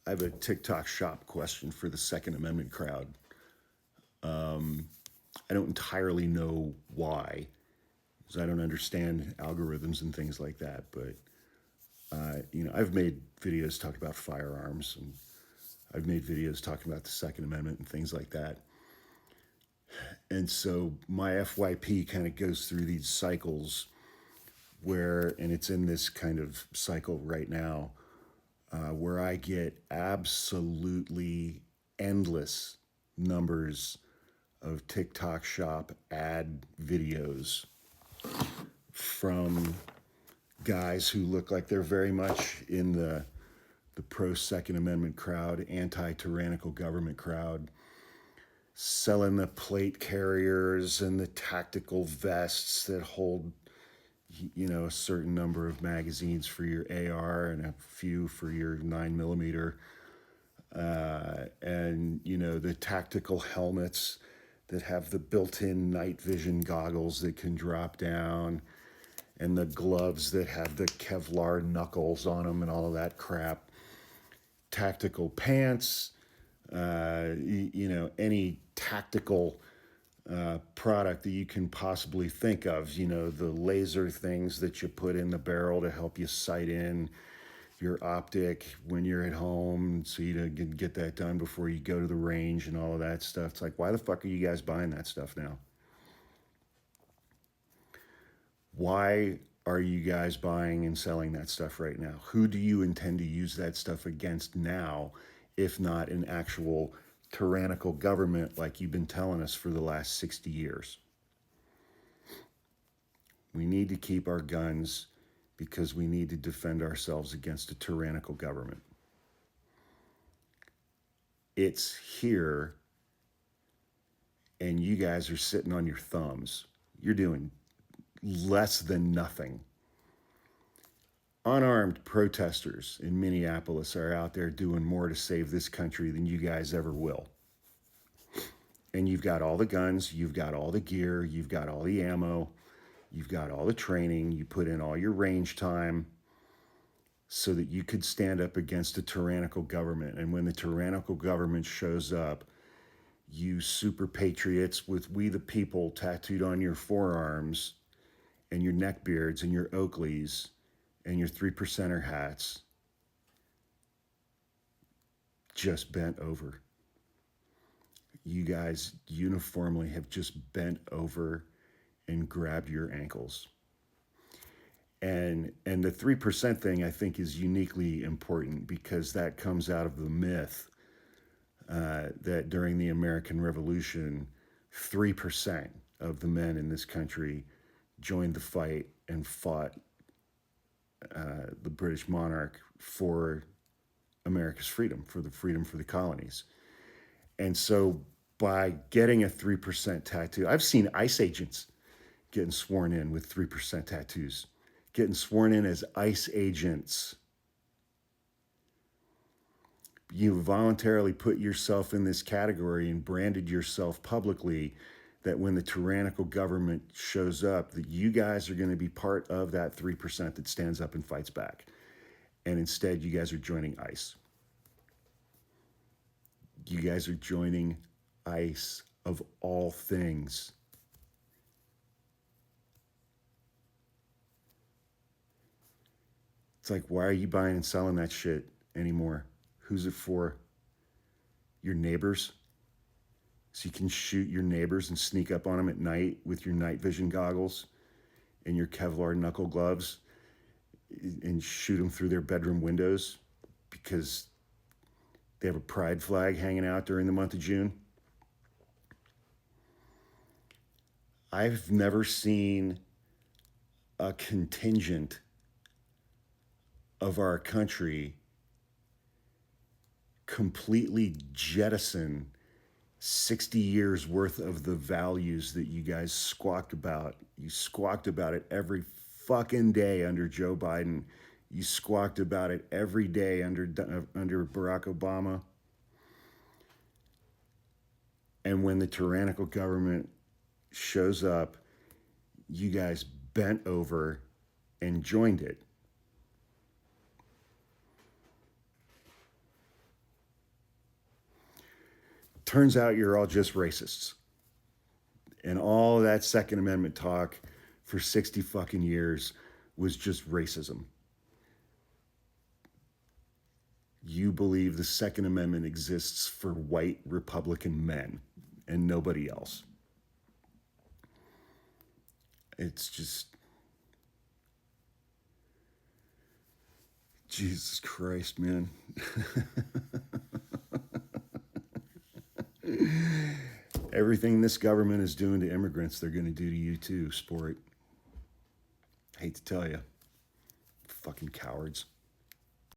I have a TikTok shop question for the Second Amendment crowd. I don't entirely know why, because I don't understand algorithms and things like that. But I've made videos talking about firearms, and I've made videos talking about the Second Amendment and things like that. And so my FYP kind of goes through these cycles and it's in this kind of cycle right now, where I get absolutely endless numbers of TikTok shop ad videos from guys who look like they're very much in the pro Second Amendment crowd, anti-tyrannical government crowd, selling the plate carriers and the tactical vests that hold a certain number of magazines for your AR and a few for your 9mm, and the tactical helmets that have the built-in night vision goggles that can drop down, and the gloves that have the Kevlar knuckles on them and all of that crap. Tactical pants, any tactical product that you can possibly think of. The laser things that you put in the barrel to help you sight in your optic when you're at home, so you can get that done before you go to the range and all of that stuff. It's like, why the fuck are you guys buying that stuff now? Why are you guys buying and selling that stuff right now? Who do you intend to use that stuff against now, if not an actual tyrannical government like you've been telling us for the last 60 years? We need to keep our guns because we need to defend ourselves against a tyrannical government. It's here, and you guys are sitting on your thumbs. You're doing less than nothing. Unarmed protesters in Minneapolis are out there doing more to save this country than you guys ever will. And you've got all the guns, you've got all the gear, you've got all the ammo, you've got all the training, you put in all your range time so that you could stand up against a tyrannical government. And when the tyrannical government shows up, you super patriots with "We the People" tattooed on your forearms and your neck beards and your Oakleys and your 3%er hats just bent over. You guys uniformly have just bent over and grabbed your ankles. And the 3% thing, I think, is uniquely important because that comes out of the myth that during the American Revolution, 3% of the men in this country joined the fight and fought the British monarch for America's freedom, for the colonies. And so by getting a 3% tattoo, I've seen ICE agents getting sworn in with 3% tattoos, getting sworn in as ICE agents. You voluntarily put yourself in this category and branded yourself publicly that when the tyrannical government shows up, that you guys are going to be part of that 3% that stands up and fights back. And instead, you guys are joining ICE. You guys are joining ICE, of all things. It's like, why are you buying and selling that shit anymore? Who's it for? Your neighbors? So you can shoot your neighbors and sneak up on them at night with your night vision goggles and your Kevlar knuckle gloves and shoot them through their bedroom windows because they have a pride flag hanging out during the month of June. I've never seen a contingent of our country completely jettison 60 years worth of the values that you guys squawked about. You squawked about it every fucking day under Joe Biden. You squawked about it every day under Barack Obama. And when the tyrannical government shows up, you guys bent over and joined it. Turns out you're all just racists. And all that Second Amendment talk for 60 fucking years was just racism. You believe the Second Amendment exists for white Republican men and nobody else. It's just, Jesus Christ, man. Everything this government is doing to immigrants, they're going to do to you too, sport. Hate to tell you. Fucking cowards.